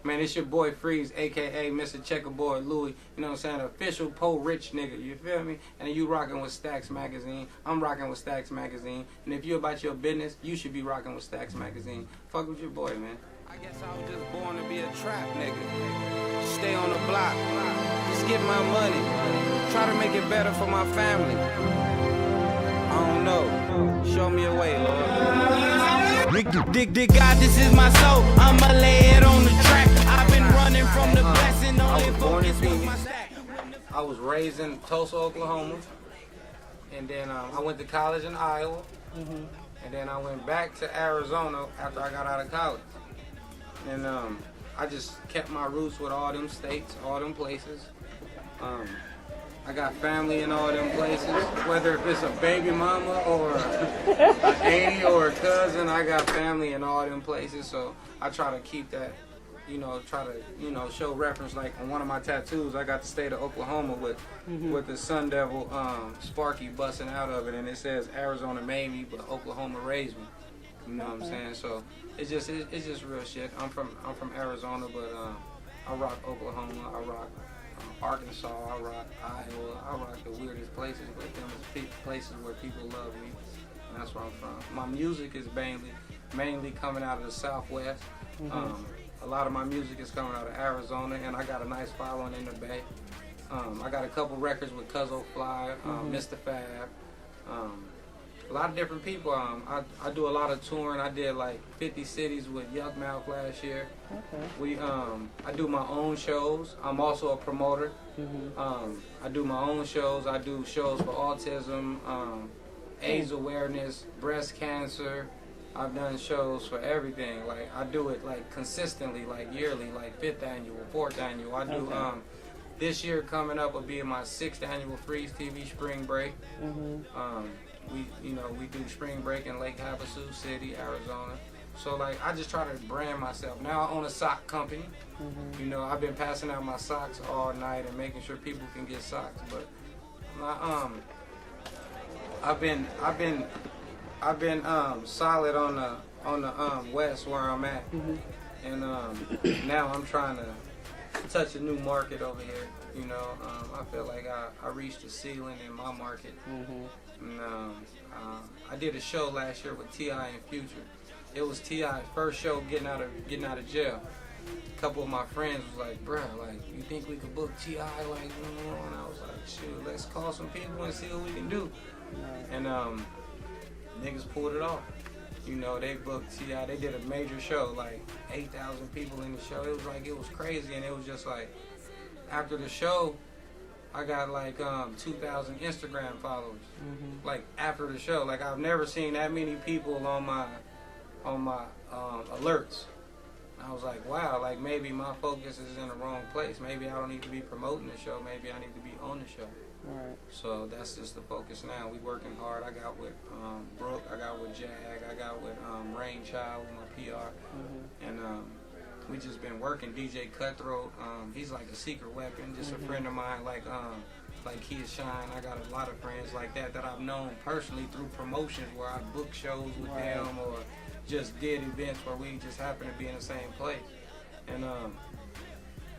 Man, it's your boy FREEZ, a.k.a. Mr. Checkerboard Louis. You know what I'm saying? Official po-rich nigga, you feel me? And you rocking with Stacks Magazine. I'm rocking with Stacks Magazine. And if you about your business, you should be rocking with Stacks Magazine. Fuck with your boy, man. I guess I was just born to be a trap nigga. Stay on the block. Just get my money. Try to make it better for my family. I don't know. Show me a way, Lord. Dig God, this is my soul. I'ma lay it on the track. I've been running from the blessing. I was born in Phoenix. I was raised in Tulsa, Oklahoma. And then I went to college in Iowa. And then I went back to Arizona after I got out of college. And I just kept my roots with all them states, all them places. I got family in all them places, whether if it's a baby mama or an auntie or a cousin, I got family in all them places. So I try to keep that, show reference. Like on one of my tattoos, I got the state of Oklahoma with the Sun Devil Sparky busting out of it, and it says Arizona made me, but Oklahoma raised me. You know what I'm saying? So it's just real shit. I'm from Arizona, but I rock Oklahoma, I rock Arkansas, I rock Iowa, I rock the weirdest places, but them is places where people love me, and that's where I'm from. My music is mainly coming out of the Southwest. A lot of my music is coming out of Arizona, and I got a nice following in the Bay. I got a couple records with Cuzzo Fly, Mr. Fab, a lot of different people. I do a lot of touring. I did like 50 cities with Yuck Mouth last year. I do my own shows. I'm also a promoter. I do my own shows. I do shows for autism, AIDS awareness, breast cancer. I've done shows for everything. Like I do it like consistently, like yearly, like 5th annual, 4th annual. I do this year coming up will be my 6th annual FREEZ TV Spring Break. We do spring break in Lake Havasu City, Arizona. So like I just try to brand myself. Now I own a sock company. You know, I've been passing out my socks all night and making sure people can get socks. But my I've been solid on the west where I'm at. And now I'm trying to touch a new market over here. You know, I feel like I reached the ceiling in my market. And, I did a show last year with T.I. and Future. It was T.I.'s first show getting out of jail. A couple of my friends was like, bruh, like, you think we could book T.I.? Like, and I was like, shoot, let's call some people and see what we can do. And niggas pulled it off. You know, they booked T.I. They did a major show, like 8,000 people in the show. It was crazy, and it was just like, after the show, I got like 2,000 Instagram followers. Like after the show, like I've never seen that many people on my alerts. I was like, wow, like maybe my focus is in the wrong place. Maybe I don't need to be promoting the show. Maybe I need to be on the show. So that's just the focus now. We working hard. I got with Brooke. I got with Jag. I got with Rainchild with my PR. And we just been working. DJ Cutthroat, he's like a secret weapon, just a friend of mine, like Kid Shine. I got a lot of friends like that I've known personally through promotions where I booked shows with them or just did events where we just happen to be in the same place. And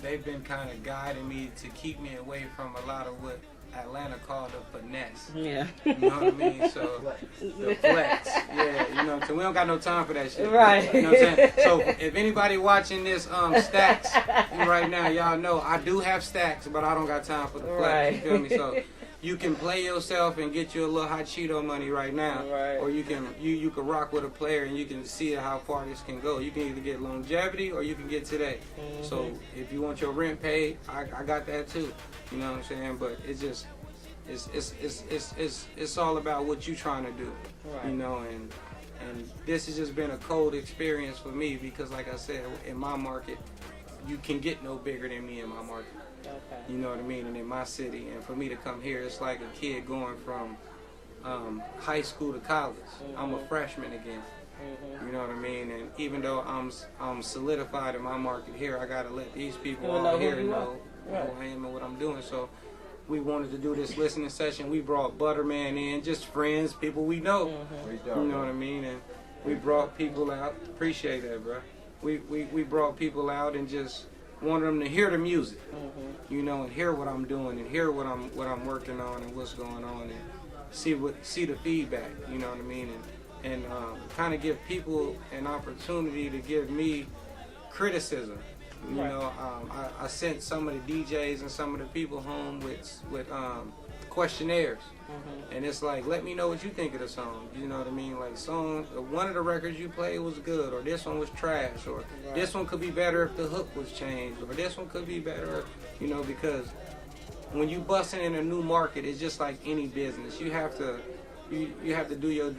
they've been kind of guiding me to keep me away from a lot of what Atlanta called the finesse. You know what I mean? So the flex. Yeah, you know, so we don't got no time for that shit. Right. You know what I'm saying? So if anybody watching this Stacks right now, y'all know I do have stacks, but I don't got time for the flex. You feel me? So you can play yourself and get you a little hot Cheeto money right now, or you can rock with a player and you can see how far this can go. You can either get longevity or you can get today. So if you want your rent paid, I got that too. You know what I'm saying? But it's just it's all about what you're trying to do. You know, and this has just been a cold experience for me because, like I said, in my market, you can get no bigger than me in my market. You know what I mean? And in my city, and for me to come here, it's like a kid going from high school to college. I'm a freshman again. You know what I mean? And even though I'm solidified in my market here, I gotta let these people out here know who I am and what I'm doing. So we wanted to do this listening session. We brought Butterman in, just friends, people we know. You know what I mean? And we brought people out. Appreciate that, bro. we brought people out and just wanted them to hear the music, you know, and hear what I'm doing and hear what I'm working on and what's going on and see the feedback, you know what I mean, and kind of give people an opportunity to give me criticism. You know, I sent some of the DJs and some of the people home with questionnaires, and it's like, let me know what you think of the song. You know what I mean? Like, one of the records you played was good, or this one was trash, or this one could be better if the hook was changed, or this one could be better, you know, because when you busting in a new market, it's just like any business. You have to do your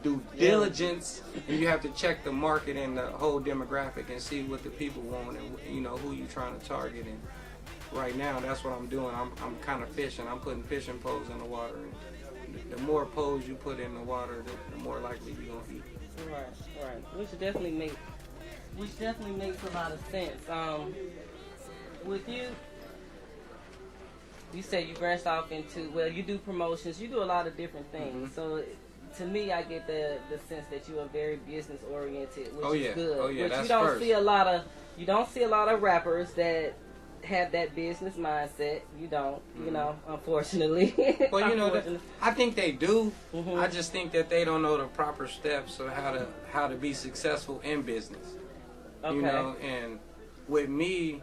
due diligence, and you have to check the market and the whole demographic and see what the people want and, you know, who you trying to target. And right now, that's what I'm doing. I'm kind of fishing. I'm putting fishing poles in the water, and the more poles you put in the water, the more likely you're gonna eat. Right. Which definitely makes a lot of sense. With you. You say you branched off into, well, you do promotions, you do a lot of different things. So to me, I get the sense that you are very business oriented, which is good. Oh yeah, which that's you don't first. You don't see a lot of rappers that have that business mindset. You don't, you know, unfortunately. Well, you know, I think they do. I just think that they don't know the proper steps of how to be successful in business. Okay. You know, and with me,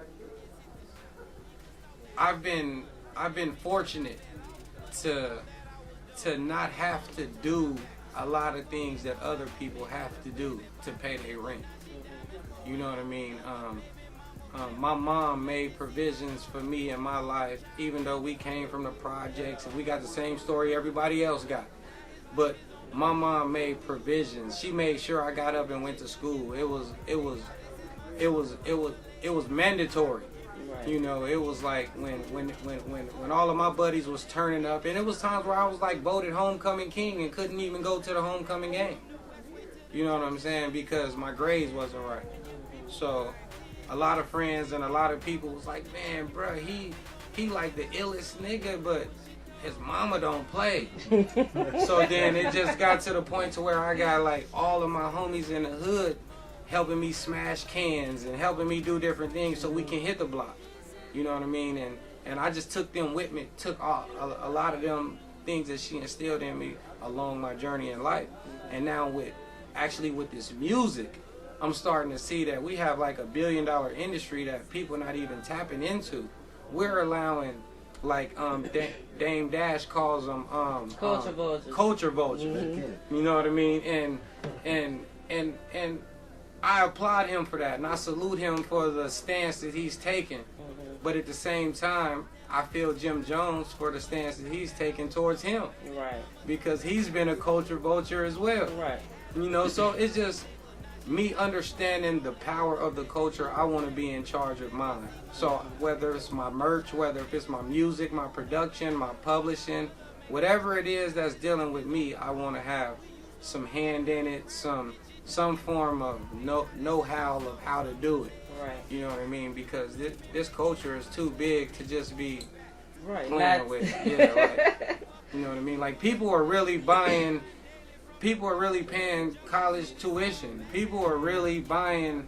I've been fortunate to not have to do a lot of things that other people have to do to pay their rent. You know what I mean? My mom made provisions for me in my life, even though we came from the projects and we got the same story everybody else got. But my mom made provisions. She made sure I got up and went to school. It was mandatory. You know, it was like when all of my buddies was turning up, and it was times where I was like voted homecoming king and couldn't even go to the homecoming game. You know what I'm saying? Because my grades wasn't right. So a lot of friends and a lot of people was like, man, bro, he like the illest nigga, but his mama don't play. So then it just got to the point to where I got like all of my homies in the hood helping me smash cans and helping me do different things so we can hit the block. You know what I mean? And I just took them with me, took a lot of them things that she instilled in me along my journey in life. And now with this music, I'm starting to see that we have like $1 billion industry that people not even tapping into. We're allowing, like Dame Dash calls them culture vultures. Culture vultures. You know what I mean? And I applaud him for that, and I salute him for the stance that he's taken. But at the same time, I feel Jim Jones for the stance that he's taken towards him. Right. Because he's been a culture vulture as well. Right. You know, so it's just me understanding the power of the culture. I want to be in charge of mine. So whether it's my merch, whether if it's my music, my production, my publishing, whatever it is that's dealing with me, I want to have some hand in it, some form of know-how of how to do it. Right. You know what I mean? Because this culture is too big to just be playing with. Yeah, like, you know what I mean? Like, people are really paying college tuition. People are really buying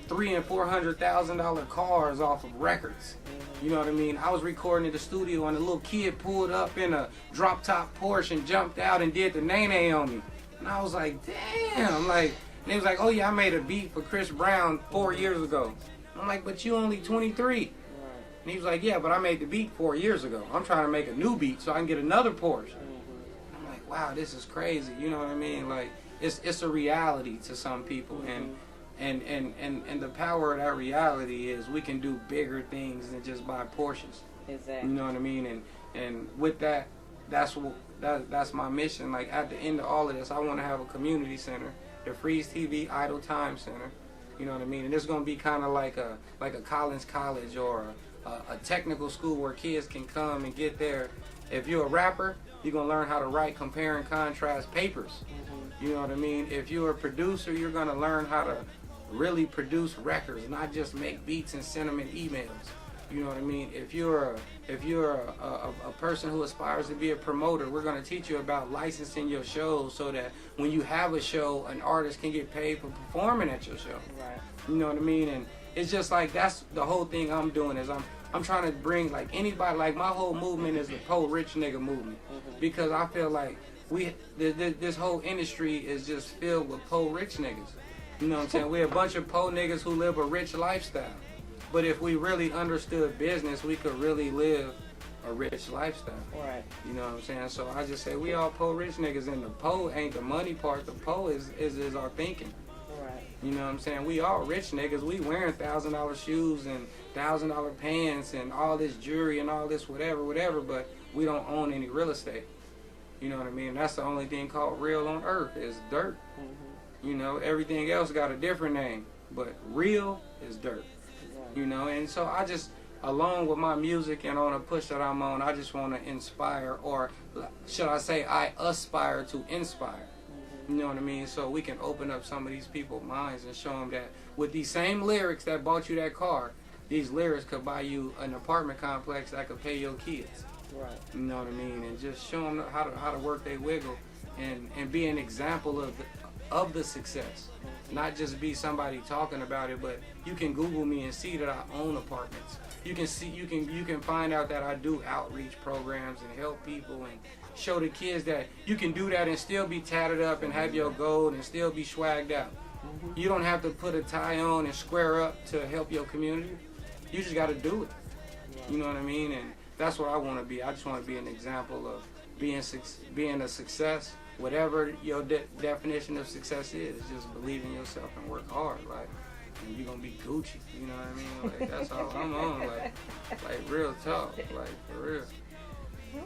$300,000 and $400,000 cars off of records. You know what I mean? I was recording in the studio and a little kid pulled up in a drop top Porsche and jumped out and did the nay-nay on me. And I was like, damn, like, and he was like, oh yeah, I made a beat for Chris Brown 4 years ago. I'm like, but you only 23. Right. And he was like, yeah, but I made the beat 4 years ago. I'm trying to make a new beat so I can get another Porsche. I'm like, wow, this is crazy. You know what I mean? Like, it's a reality to some people, and the power of that reality is we can do bigger things than just buy Porsches. Exactly. You know what I mean? And with that, that's my mission. Like, at the end of all of this, I want to have a community center, the FREEZ TV Idle Time Center. You know what I mean? And it's going to be kind of like a Collins College or a technical school where kids can come and get there. If you're a rapper, you're going to learn how to write, compare, and contrast papers. You know what I mean? If you're a producer, you're going to learn how to really produce records, not just make beats and send them in emails. You know what I mean? If you're a person who aspires to be a promoter, we're going to teach you about licensing your shows so that when you have a show, an artist can get paid for performing at your show. Right. You know what I mean? And it's just like that's the whole thing I'm doing is I'm trying to bring like anybody, like my whole movement is the po-rich nigga movement, because I feel like this whole industry is just filled with po-rich niggas. You know what I'm saying? We're a bunch of po niggas who live a rich lifestyle. But if we really understood business, we could really live a rich lifestyle. Right. You know what I'm saying? So I just say we all po-rich niggas, and the po ain't the money part. The po is our thinking. Right. You know what I'm saying? We all rich niggas. We wearing $1,000 shoes and $1,000 pants and all this jewelry and all this whatever, but we don't own any real estate. You know what I mean? That's the only thing called real on earth is dirt. You know, everything else got a different name, but real is dirt. You know, and so I just, along with my music and on a push that I'm on, I just want to inspire, or should I say I aspire to inspire. You know what I mean? So we can open up some of these people's minds and show them that with these same lyrics that bought you that car, these lyrics could buy you an apartment complex that could pay your kids. Right. You know what I mean? And just show them how to work their wiggle and be an example of the success. Not just be somebody talking about it, but you can Google me and see that I own apartments. You can find out that I do outreach programs and help people and show the kids that you can do that and still be tatted up and have your gold and still be swagged out. You don't have to put a tie on and square up to help your community. You just got to do it. You know what I mean? And that's what I want to be. I just want to be an example of being a success. Whatever your definition of success is, just believe in yourself and work hard, like, and you're gonna be Gucci, you know what I mean? Like, that's all I'm on, like real talk, like, for real.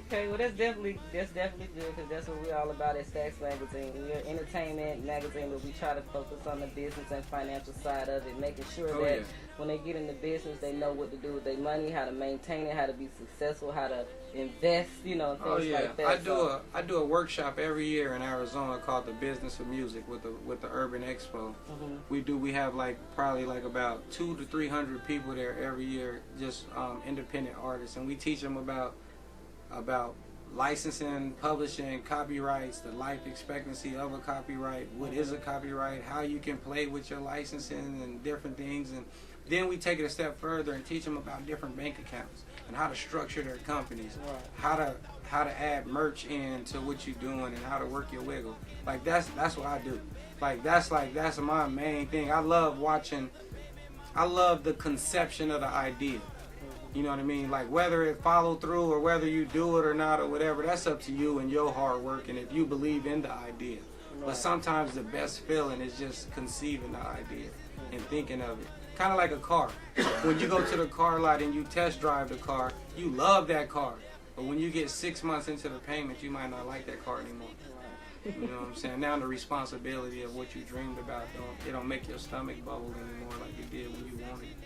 Okay, well that's definitely good, because that's what we're all about at Stacks Magazine. We're an entertainment magazine, but we try to focus on the business and financial side of it, making sure that when they get into business, they know what to do with their money, how to maintain it, how to be successful, how to invest, you know, things like that. I do a workshop every year in Arizona called the Business of Music with the Urban Expo. We have probably about 200 to 300 people there every year, just independent artists, and we teach them about licensing, publishing, copyrights, the life expectancy of a copyright, what is a copyright, how you can play with your licensing and different things. And then we take it a step further and teach them about different bank accounts and how to structure their companies, how to add merch into what you're doing and how to work your wiggle. Like that's what I do. That's my main thing. I love the conception of the idea. You know what I mean? Like whether it follow through or whether you do it or not or whatever, that's up to you and your hard work and if you believe in the idea. But sometimes the best feeling is just conceiving the idea and thinking of it. Kind of like a car. When you go to the car lot and you test drive the car, you love that car. But when you get 6 months into the payment, you might not like that car anymore. You know what I'm saying? Now the responsibility of what you dreamed about, it don't make your stomach bubble anymore like it did when you wanted it.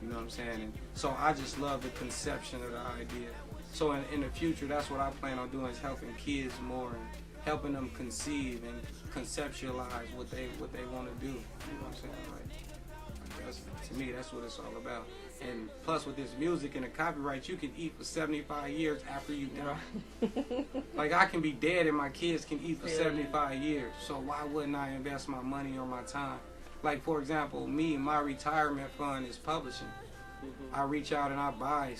You know what I'm saying? And so I just love the conception of the idea. So in the future, that's what I plan on doing, is helping kids more and helping them conceive and conceptualize what they want to do. You know what I'm saying? To me, that's what it's all about. And plus with this music and the copyright, you can eat for 75 years after you die. Like I can be dead and my kids can eat for 75 years. So why wouldn't I invest my money or my time? Like for example, my retirement fund is publishing. I reach out and I buy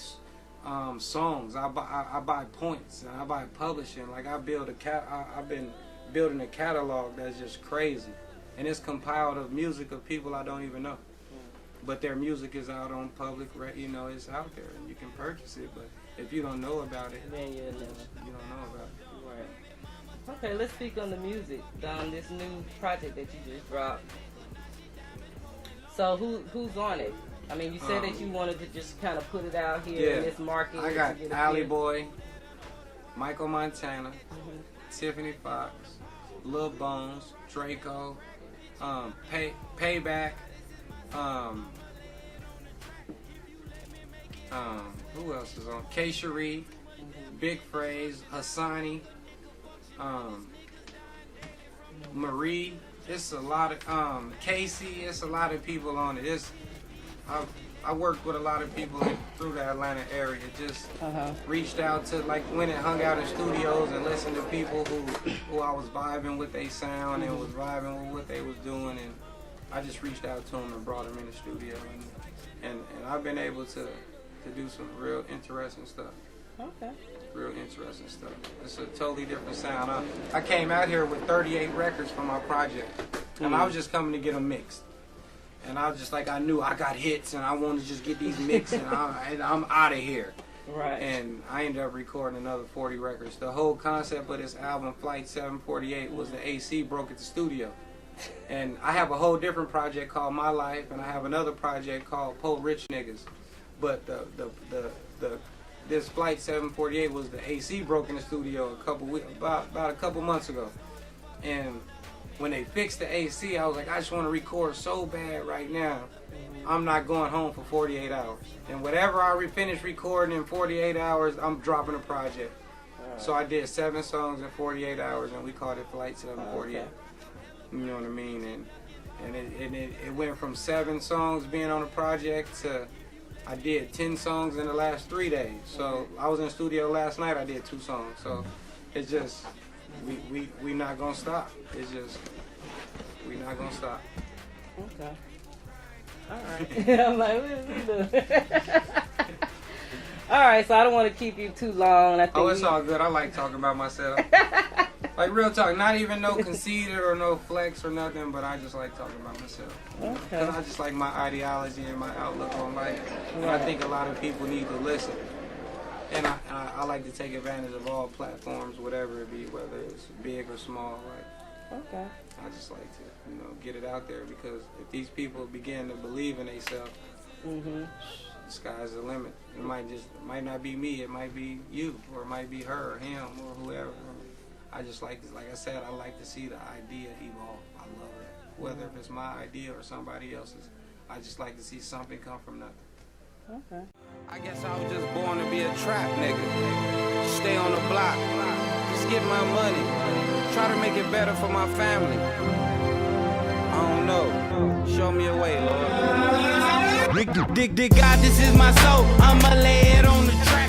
songs. I buy points and I buy publishing. Like I've been building a catalog that's just crazy, and it's compiled of music of people I don't even know. But their music is out on public, you know, it's out there and you can purchase it. But if you don't know about it, then you don't know about it. Right. Okay, let's speak on the music. This new project that you just dropped. So who's on it? I mean, you said that you wanted to just kind of put it out here in this market. I got Alley Boy, Michael Montana, Tiffany Fox, Lil Bones, Draco, Payback. Who else is on? K. Cherie, Big FREEZ, Hassani, Marie. It's a lot of Casey. It's a lot of people on it. I worked with a lot of people through the Atlanta area. Just reached out to, like, went and hung out in studios and listened to people who I was vibing with their sound and was vibing with what they was doing, and I just reached out to them and brought them in the studio, and I've been able to do some real interesting stuff. Okay. Real interesting stuff. It's a totally different sound. I came out here with 38 records for my project, and I was just coming to get them mixed. And I was just like, I knew I got hits, and I wanted to just get these mixed, and I'm out of here. Right. And I ended up recording another 40 records. The whole concept of this album, Flight 748, was the AC broke at the studio. And I have a whole different project called My Life, and I have another project called Po Rich Niggas. But this Flight 748 was the AC broke in the studio about a couple months ago. And when they fixed the AC, I was like, I just want to record so bad right now. I'm not going home for 48 hours. And whatever I finish recording in 48 hours, I'm dropping a project. So I did 7 songs in 48 hours, and we called it Flight 748. Okay. You know what I mean? And it went from 7 songs being on a project to I did 10 songs in the last 3 days. So I was in the studio last night, I did 2 songs. So it's just, we not gonna stop. It's just, we not gonna stop. Okay. All right. I'm like, what is he doing? All right, so I don't want to keep you too long. I think it's all good. I like talking about myself. Like, real talk, not even no conceited or no flex or nothing, but I just like talking about myself. Okay. Because I just like my ideology and my outlook on life. And I think a lot of people need to listen. And I like to take advantage of all platforms, whatever it be, whether it's big or small. Like, okay. I just like to, get it out there, because if these people begin to believe in themselves, the sky's the limit. It might not be me, it might be you, or it might be her or him or whoever. I just like I said, I like to see the idea evolve. I love that. Whether if it's my idea or somebody else's, I just like to see something come from nothing. Okay. I guess I was just born to be a trap nigga. Stay on the block. Just get my money. Try to make it better for my family. I don't know. Show me a way, Lord. Dig, God, this is my soul. I'ma lay it on the track.